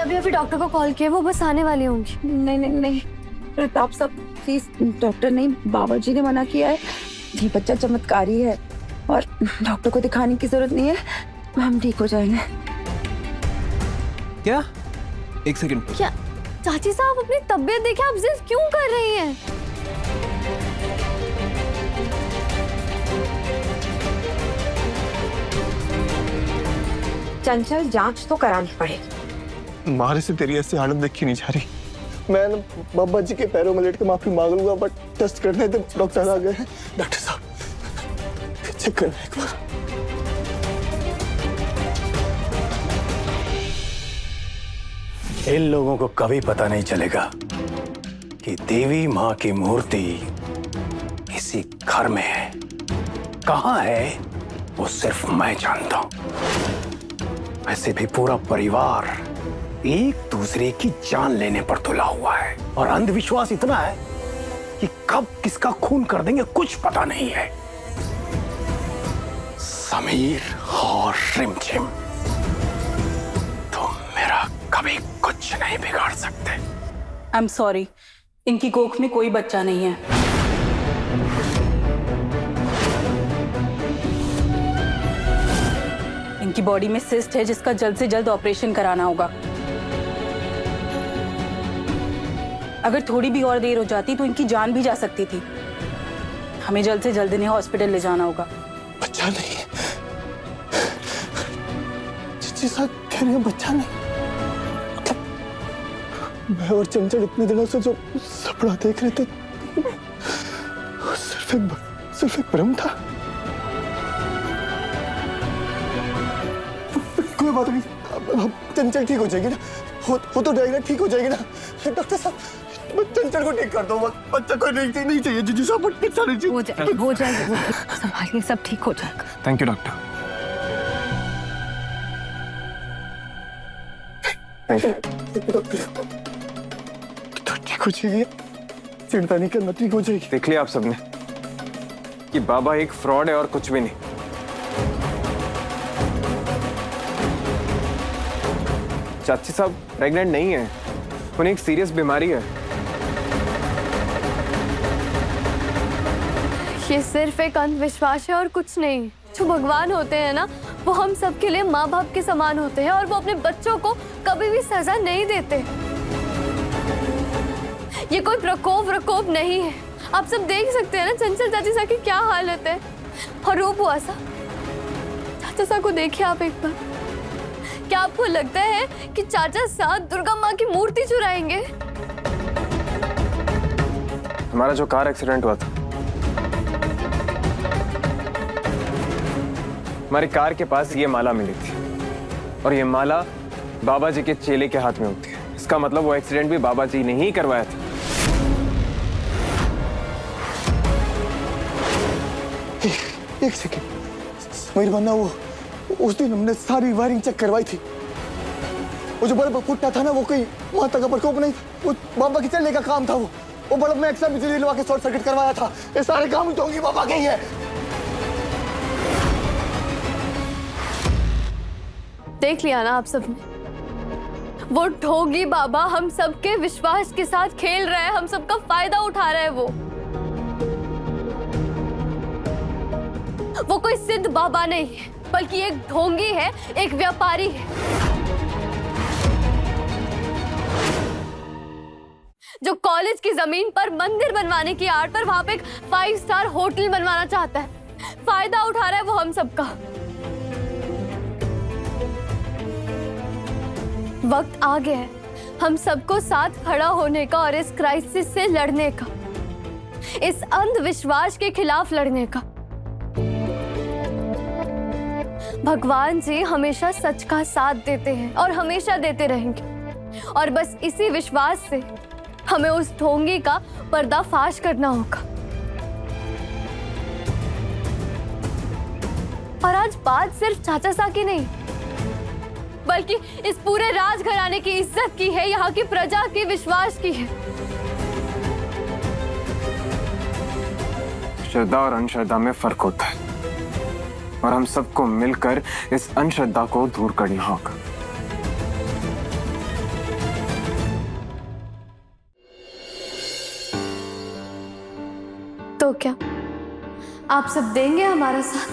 अभी अभी डॉक्टर को कॉल किया, वो बस आने वाली होंगी। नहीं नहीं नहीं प्रताप साहब प्लीज, डॉक्टर नहीं, बाबा जी ने मना किया है। ये बच्चा चमत्कारी है और डॉक्टर को दिखाने की जरूरत नहीं है, हम ठीक हो जाएंगे। क्या? एक सेकंड। क्या चाची साहब, अपनी तबीयत देखे आप जिद क्यों कर रही हैं? चंचल, जांच तो करानी पड़ेगी। मारे से तेरी ऐसी हालत देखी नहीं जा रही। मैं ना बाबा जी के पैरों में लेट के माफी मांग लूंगा, बट टेस्ट करने थे, डॉक्टर आ गए हैं। डॉक्टर साहब चेक करना एक बार। इन लोगों को कभी पता नहीं चलेगा कि देवी माँ की मूर्ति इसी घर में है। कहाँ है वो सिर्फ मैं जानता हूं। वैसे भी पूरा परिवार एक दूसरे की जान लेने पर तुला हुआ है और अंधविश्वास इतना है कि कब किसका खून कर देंगे कुछ पता नहीं है। समीर और रिमझिम, तुम मेरा कभी कुछ नहीं बिगाड़ सकते। आई एम सॉरी, इनकी कोख में कोई बच्चा नहीं है। इनकी बॉडी में सिस्ट है जिसका जल्द से जल्द ऑपरेशन कराना होगा। अगर थोड़ी भी और देर हो जाती तो इनकी जान भी जा सकती थी। हमें जल्द से जल्द इन्हें हॉस्पिटल ले जाना होगा। बच्चा नहीं, जी साहब कह रहे हैं बच्चा नहीं। मतलब मैं और चंचल इतने दिनों से जो सपना देख रहे थे, सिर्फ एक भ्रम था। कोई बात नहीं, अब चंचल ठीक हो जाएगी ना, हो तो जाएगी, ठीक हो जाएगी ना। डॉक्टर साहब चंचल को ठीक कर दो, बच्चा कोई नहीं चाहिए जी साहब, बच्चा नहीं चाहिए। हो जाएगा, संभालिए, सब ठीक हो जाएगा। Thank you doctor. तो ठीक हो जाएगी, चिंता नहीं करना, ठीक हो जाएगी। देख लिया आप सबने कि बाबा एक फ्रॉड है और कुछ भी नहीं। चाची साहब प्रेग्नेंट नहीं है, उन्हें एक सीरियस बीमारी है। ये सिर्फ एक अंधविश्वास है और कुछ नहीं। जो भगवान होते हैं ना, वो हम सबके लिए माँ बाप के समान होते हैं और वो अपने बच्चों को कभी भी सजा नहीं देते। ये कोई प्रकोप नहीं है। आप सब देख सकते हैं ना चंचल चाची सा की क्या हालत है। और रूप हुआ सा, चाचा सा को देखिए आप एक बार। क्या आपको लगता है कि चाचा सा दुर्गा माँ की मूर्ति चुराएंगे? हमारा जो कार एक्सीडेंट हुआ था, हमारी कार के पास ये माला मिली थी और ये माला बाबा जी के चेले के हाथ में होती है। इसका मतलब वो एक्सीडेंट भी बाबा जी ने ही करवाया था। एक सेकेंड समीर, वरना वो उस दिन हमने सारी वायरिंग चेक करवाई थी। वो जो बल्ब फूटा था ना, वो कोई माता का प्रकोप नहीं था, वो बाबा के चलने का काम था। वो बल्ब में एक्स्ट्रा बिजली लगा के शॉर्ट सर्किट करवाया था। ये सारे काम ढोंगी बाबा के ही है। देख लिया ना आप सबने, वो ढोंगी बाबा हम सबके विश्वास के साथ खेल रहा है, हम सबका फायदा उठा रहा है। वो कोई सिद्ध बाबा नहीं है, बल्कि एक ढोंगी है, एक व्यापारी है जो कॉलेज की जमीन पर मंदिर बनवाने की आड़ पर वहां पे एक 5 स्टार होटल बनवाना चाहता है। फायदा उठा रहा है वो हम सबका। वक्त आ गया है हम सबको साथ खड़ा होने का और इस क्राइसिस से लड़ने का, इस अंधविश्वास के खिलाफ लड़ने का। भगवान जी हमेशा सच का साथ देते हैं और हमेशा देते रहेंगे, और बस इसी विश्वास से हमें उस ढोंगी का पर्दाफाश करना होगा। और आज बात सिर्फ चाचा सा की नहीं, बल्कि इस पूरे राजघराने की इज्जत की है, यहाँ की प्रजा की, विश्वास की है। श्रद्धा और अंधश्रद्धा में फर्क होता है और हम सबको मिलकर इस अंधश्रद्धा को दूर करना होगा। तो क्या आप सब देंगे हमारा साथ?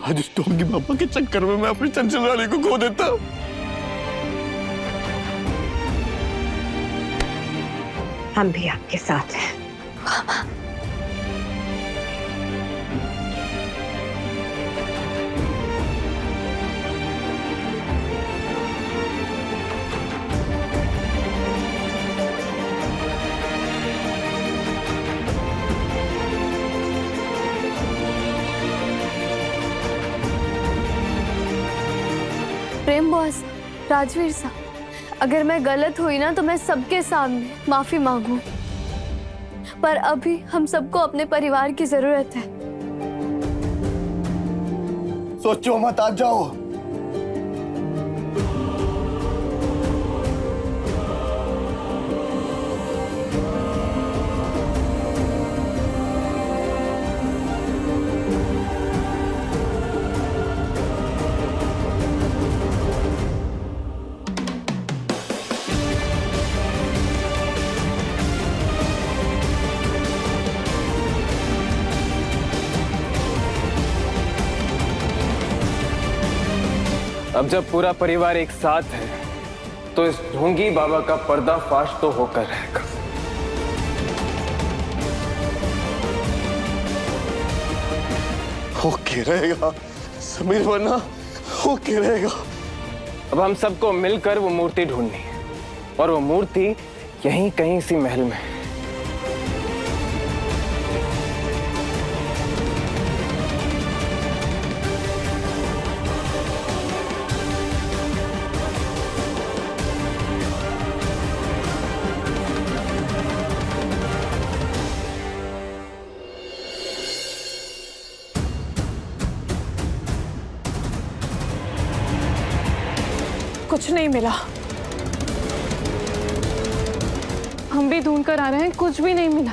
आज उस डोंगी बाबा के चक्कर में मैं अपनी चंचल रानी को खो देता। हम भी आपके साथ हैं। प्रेम बॉस, राजवीर साहब, अगर मैं गलत हुई ना तो मैं सबके सामने माफी मांगू, पर अभी हम सबको अपने परिवार की जरूरत है। सोचो मत, आ जाओ। अब जब पूरा परिवार एक साथ है तो इस ढोंगी बाबा का पर्दाफाश तो होकर रहेगा। ओके रहेगा समीर, वरना ओके रहेगा। अब हम सबको मिलकर वो मूर्ति ढूंढनी है, और वो मूर्ति यहीं कहीं इसी महल में है। कुछ नहीं मिला। हम भी ढूंढ कर आ रहे हैं, कुछ भी नहीं मिला।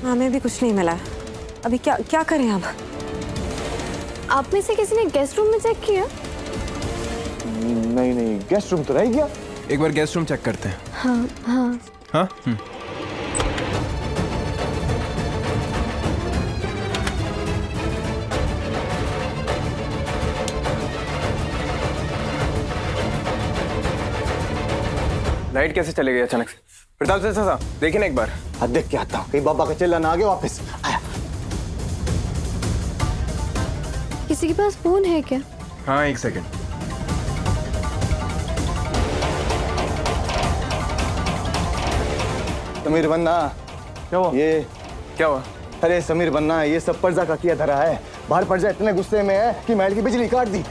हमें भी कुछ नहीं मिला। अभी क्या क्या करें हम? आप में से किसी ने गेस्ट रूम में चेक किया? नहीं नहीं, गेस्ट रूम तो रह गया। एक बार गेस्ट रूम चेक करते हैं। हाँ हाँ। हाँ? लाइट कैसे चले गई अचानक से? प्रताप चाचा देखिए ना एक बार। हाँ, देख के आता हूँ, कहीं बाबा का चेला ना आगे वापस आया। किसी के पास फोन है क्या? हाँ, एक सेकंड। समीर बन्ना, क्या हुआ? ये क्या हुआ? अरे समीर बन्ना, ये सब पर्जा का किया धरा है। बाहर पर्जा इतने गुस्से में है कि महल की बिजली काट दी।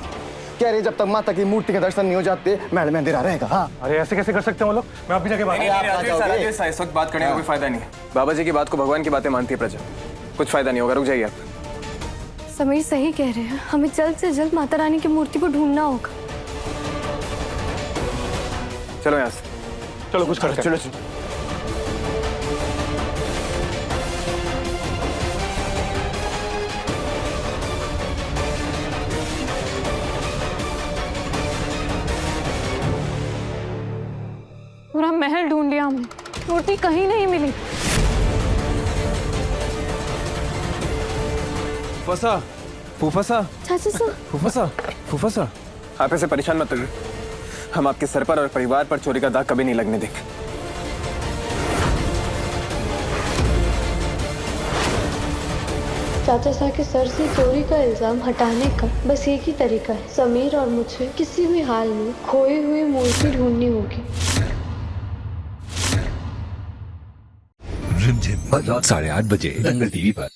कह रहे जब तक माता की मूर्ति के दर्शन नहीं हो जाते महल में अंधेरा रहेगा। हाँ, अरे ऐसे कैसे कर सकते हैं वो लोग? मैं अभी जाके बात राजेश साहब, इस वक्त बात करने का कोई फायदा नहीं है। बाबा जी की बात को भगवान की बातें मानती है प्रजा, कुछ फायदा नहीं होगा। रुक जाइए आप। समीर सही कह रहे हैं, हमें जल्द से जल्द माता रानी की मूर्ति को ढूंढना होगा। चलो यहाँ से। चलो कुछ करते हैं। चलो। पूरा महल ढूंढ लिया हमने, मूर्ति कहीं नहीं मिली। फूफा चाचा साहब, फूफा सा, आप ऐसे परेशान मत करिए। हम आपके सर पर और परिवार पर चोरी का दाग कभी नहीं लगने देंगे। चाचा साहब के सर से चोरी का इल्जाम हटाने का बस एक ही तरीका है, समीर और मुझे किसी भी हाल में खोई हुई मूर्ति ढूंढनी होगी। रिमझिम 8:30 बजे दंगल टीवी पर।